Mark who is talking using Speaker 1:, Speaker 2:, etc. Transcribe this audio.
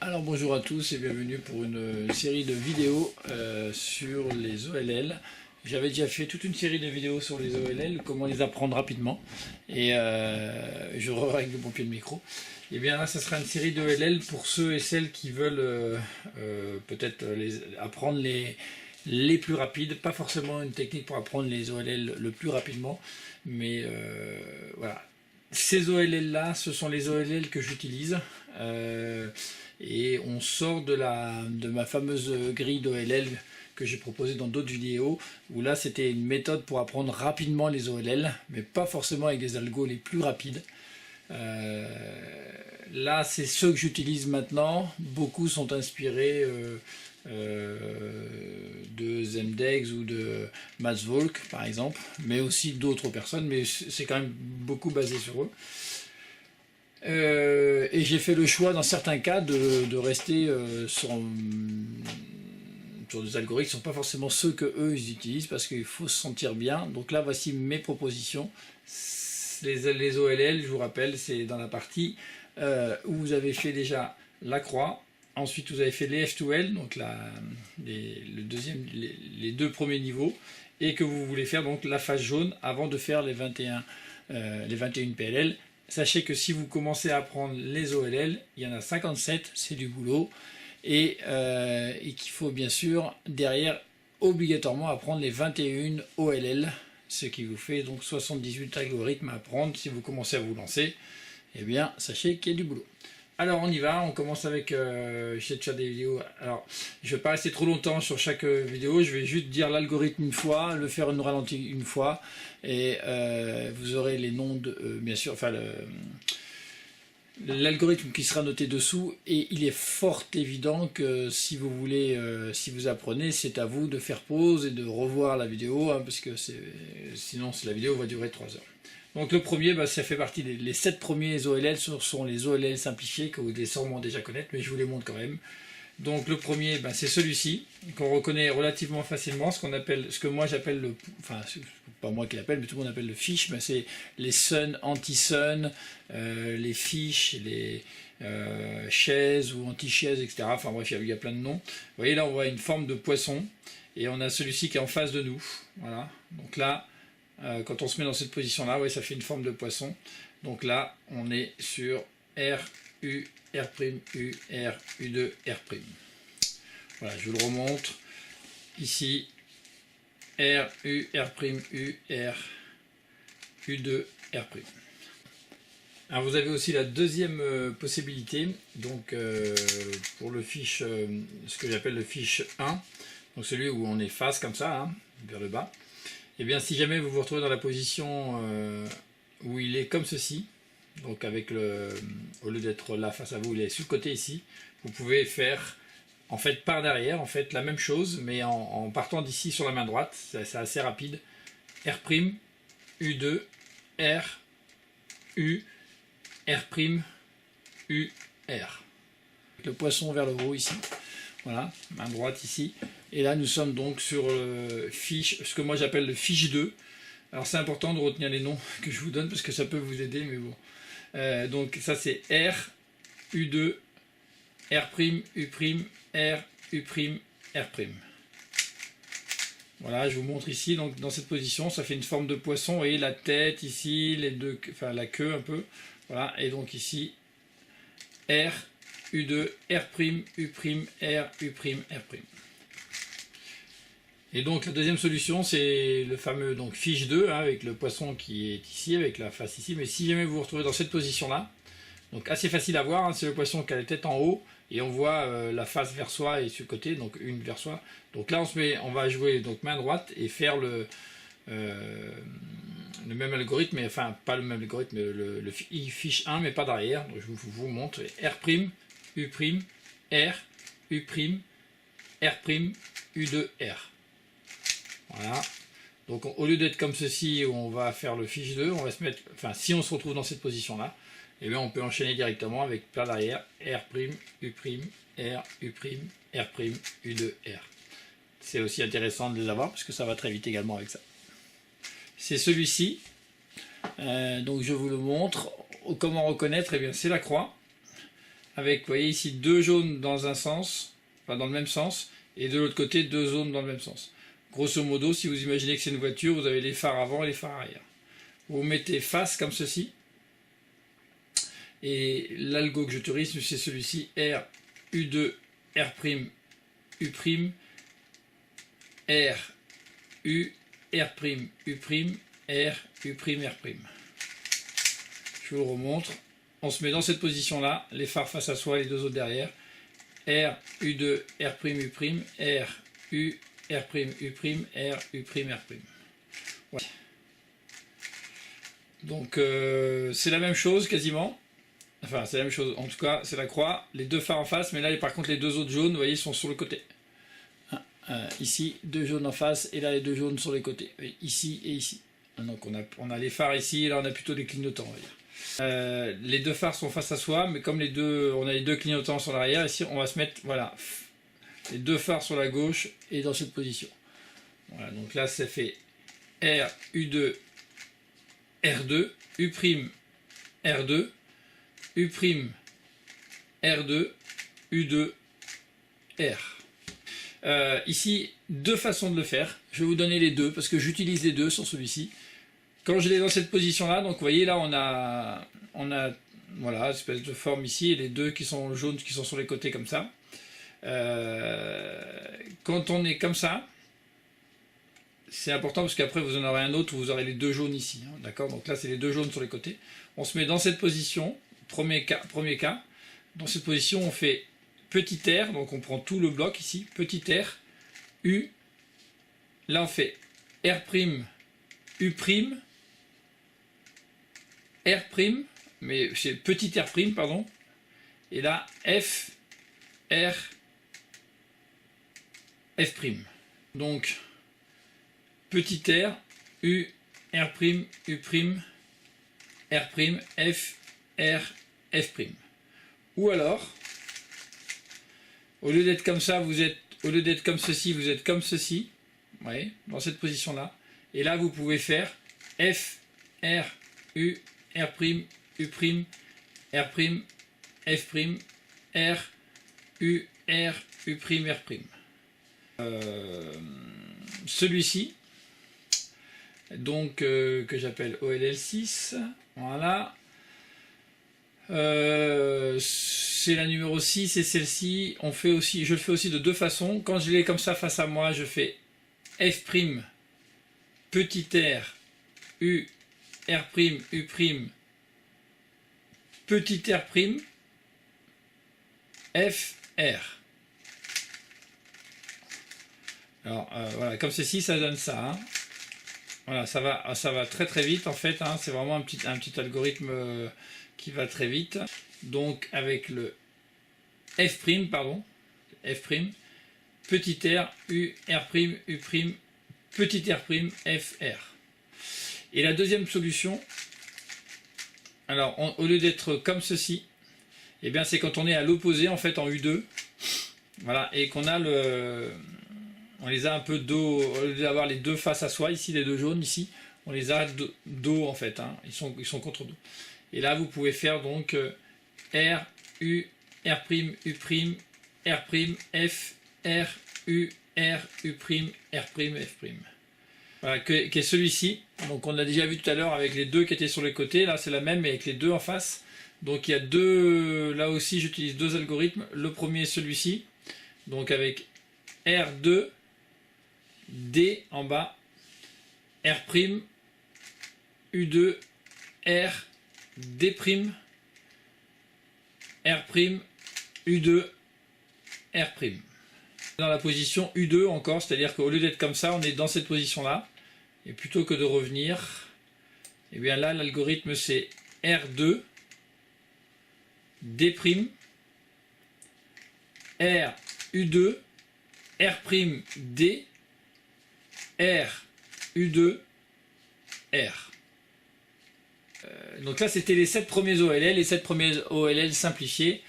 Speaker 1: Alors bonjour à tous et bienvenue pour une série de vidéos sur les OLL. J'avais déjà fait toute une série de vidéos sur les OLL, comment les apprendre rapidement. Et je règle mon pied de micro. Et bien là, ça sera une série d'OLL pour ceux et celles qui veulent peut-être apprendre les plus rapides. Pas forcément une technique pour apprendre les OLL le plus rapidement, mais voilà. Ces OLL là, ce sont les OLL que j'utilise. Et on sort de ma fameuse grille d'OLL que j'ai proposée dans d'autres vidéos, où là c'était une méthode pour apprendre rapidement les OLL, mais pas forcément avec des algos les plus rapides. Là c'est ceux que j'utilise maintenant. Beaucoup sont inspirés de Zemdegs ou de Mathsvolk par exemple, mais aussi d'autres personnes, mais c'est quand même beaucoup basé sur eux. Et j'ai fait le choix dans certains cas de rester sur des algorithmes qui ne sont pas forcément ceux que eux ils utilisent, parce qu'il faut se sentir bien. Donc là voici mes propositions. Les OLL, je vous rappelle, c'est dans la partie où vous avez fait déjà la croix. Ensuite vous avez fait les F2L, donc les deux premiers niveaux, et que vous voulez faire donc la face jaune avant de faire les 21 PLL. Sachez que si vous commencez à apprendre les OLL, il y en a 57, c'est du boulot, et qu'il faut bien sûr derrière obligatoirement apprendre les 21 OLL, ce qui vous fait donc 78 algorithmes à apprendre. Si vous commencez à vous lancer, eh bien sachez qu'il y a du boulot. Alors on y va, on commence avec, j'essaie de faire des vidéos, alors je ne vais pas rester trop longtemps sur chaque vidéo, je vais juste dire l'algorithme une fois, le faire une ralentie une fois, et vous aurez les noms de, bien sûr, enfin l'algorithme qui sera noté dessous, et il est fort évident que si vous voulez, si vous apprenez, c'est à vous de faire pause et de revoir la vidéo, hein, parce que sinon la vidéo va durer 3 heures. Donc le premier, ça fait partie les 7 premiers OLL, sont les OLL simplifiés que vous devez sûrement déjà connaître, mais je vous les montre quand même. Donc le premier, c'est celui-ci, qu'on reconnaît relativement facilement, ce que moi j'appelle enfin c'est pas moi qui l'appelle, mais tout le monde appelle le fiche, c'est les sun, anti-sun, les fiches, les chaises ou anti-chaises, etc. Enfin bref, il y a plein de noms. Vous voyez là, on voit une forme de poisson, et on a celui-ci qui est en face de nous. Voilà, donc là, quand on se met dans cette position-là, ça fait une forme de poisson. Donc là, on est sur R, U, R', U, R, U2, R'. Voilà, je vous le remontre. Ici, R, U, R', U, R, U2, R'. Alors vous avez aussi la deuxième possibilité, donc pour le fiche, ce que j'appelle le fiche 1, donc celui où on est face comme ça, hein, vers le bas. Et bien si jamais vous vous retrouvez dans la position où il est comme ceci, donc avec au lieu d'être là face à vous, il est sur le côté ici, vous pouvez faire en fait par derrière la même chose, mais en partant d'ici sur la main droite. C'est assez rapide. R', U2, R, U, R', U, R. Le poisson vers le haut ici. Voilà, main droite ici. Et là, nous sommes donc sur fiche, ce que moi j'appelle le fiche 2. Alors c'est important de retenir les noms que je vous donne parce que ça peut vous aider, mais bon. Donc ça c'est R, U2, R', U', R, U', R'. Voilà, je vous montre ici, donc dans cette position, ça fait une forme de poisson. Vous voyez la tête ici, la queue un peu. Voilà, et donc ici, R, U2, R', U', R, U', R'. Et donc la deuxième solution, c'est le fameux donc fiche 2, hein, avec le poisson qui est ici, avec la face ici. Mais si jamais vous vous retrouvez dans cette position-là, donc assez facile à voir, hein, c'est le poisson qui a la tête en haut, et on voit la face vers soi et sur le côté, donc une vers soi. Donc là on va jouer donc main droite et faire le même algorithme, mais enfin pas le même algorithme, le fiche 1, mais pas derrière. Donc je vous montre R', U', R, U', R', U2, R. Voilà. Donc au lieu d'être comme ceci où on va faire le fiche 2, on va se mettre, enfin si on se retrouve dans cette position là, et bien on peut enchaîner directement avec plein derrière R', U', R, U', R', U2, R. C'est aussi intéressant de les avoir parce que ça va très vite également avec ça. C'est celui-ci, donc je vous le montre. Comment reconnaître? Eh bien c'est la croix. avec, vous voyez ici, deux jaunes dans un sens, enfin dans le même sens, et de l'autre côté, deux jaunes dans le même sens. Grosso modo, si vous imaginez que c'est une voiture, vous avez les phares avant et les phares arrière. Vous mettez face comme ceci, et l'algo que je tourisme, c'est celui-ci, R, U2, R', U', R, U, R', U', R, U', R'. Je vous le remontre. On se met dans cette position-là, les phares face à soi, les deux autres derrière. R, U2, R', U', R, U, R', U', R, U', R'. Voilà. Donc c'est la même chose quasiment. Enfin, c'est la même chose. En tout cas, c'est la croix. Les deux phares en face, mais là, par contre, les deux autres jaunes, vous voyez, sont sur le côté. Ici, deux jaunes en face, et là, les deux jaunes sur les côtés. Ici et ici. Donc, on a les phares ici, et là, on a plutôt des clignotants, on va dire. Les deux phares sont face à soi, mais comme on a les deux clignotants sur l'arrière, ici, on va se mettre, voilà, les deux phares sur la gauche, et dans cette position. Voilà, donc là, ça fait R, U2, R2, U', R2, U', R2, U2, R. Ici, deux façons de le faire. Je vais vous donner les deux, parce que j'utilise les deux sur celui-ci. Quand je l'ai dans cette position-là, donc vous voyez là, on a voilà, espèce de forme ici, et les deux qui sont jaunes, qui sont sur les côtés comme ça. Quand on est comme ça, c'est important parce qu'après vous en aurez un autre où vous aurez les deux jaunes ici. Hein, d'accord? Donc là, c'est les deux jaunes sur les côtés. On se met dans cette position. Premier cas, dans cette position, on fait petit r, donc on prend tout le bloc ici, petit r, U, là on fait R', U', R', mais c'est petit R', pardon, et là F, R, F'. Donc, petit r, U, R', U', R', F, R, F'. Ou alors, au lieu d'être comme ça, au lieu d'être comme ceci, vous êtes comme ceci, vous voyez, dans cette position-là. Et là, vous pouvez faire F, R, U, R', U', R', F', R, U, R, U', R'. Celui-ci, donc que j'appelle OLL6, voilà. C'est la numéro 6 et celle-ci, je le fais aussi de deux façons. Quand je l'ai comme ça face à moi, je fais F', petit r, U, R', U', petit R', F, R. Alors voilà, comme ceci, ça donne ça. Hein. Voilà, ça va très très vite en fait. Hein. C'est vraiment un petit algorithme qui va très vite. Donc avec le F', pardon, F', petit r, U, R', U', petit R', F, R. Et la deuxième solution, alors au lieu d'être comme ceci, eh bien c'est quand on est à l'opposé en fait en U2, voilà, et qu'on a on les a un peu dos, au lieu d'avoir les deux faces à soi, ici les deux jaunes, ici, on les a dos en fait, hein, ils sont contre dos. Et là vous pouvez faire donc R, U, R', U', R', F, R, U, R, U', R', F'. Voilà, qui est celui-ci. Donc on l'a déjà vu tout à l'heure avec les deux qui étaient sur les côtés. Là c'est la même mais avec les deux en face. Donc il y a deux, là aussi j'utilise deux algorithmes. Le premier est celui-ci. Donc avec R2, D en bas, R', U2, R, D', R', U2, R'. Dans la position U2 encore, c'est-à-dire qu'au lieu d'être comme ça, on est dans cette position-là. Et plutôt que de revenir, et bien là, l'algorithme c'est R2, D', R, U2, R', D, R, U2, R. Donc là, c'était les 7 premiers OLL, les 7 premiers OLL simplifiés.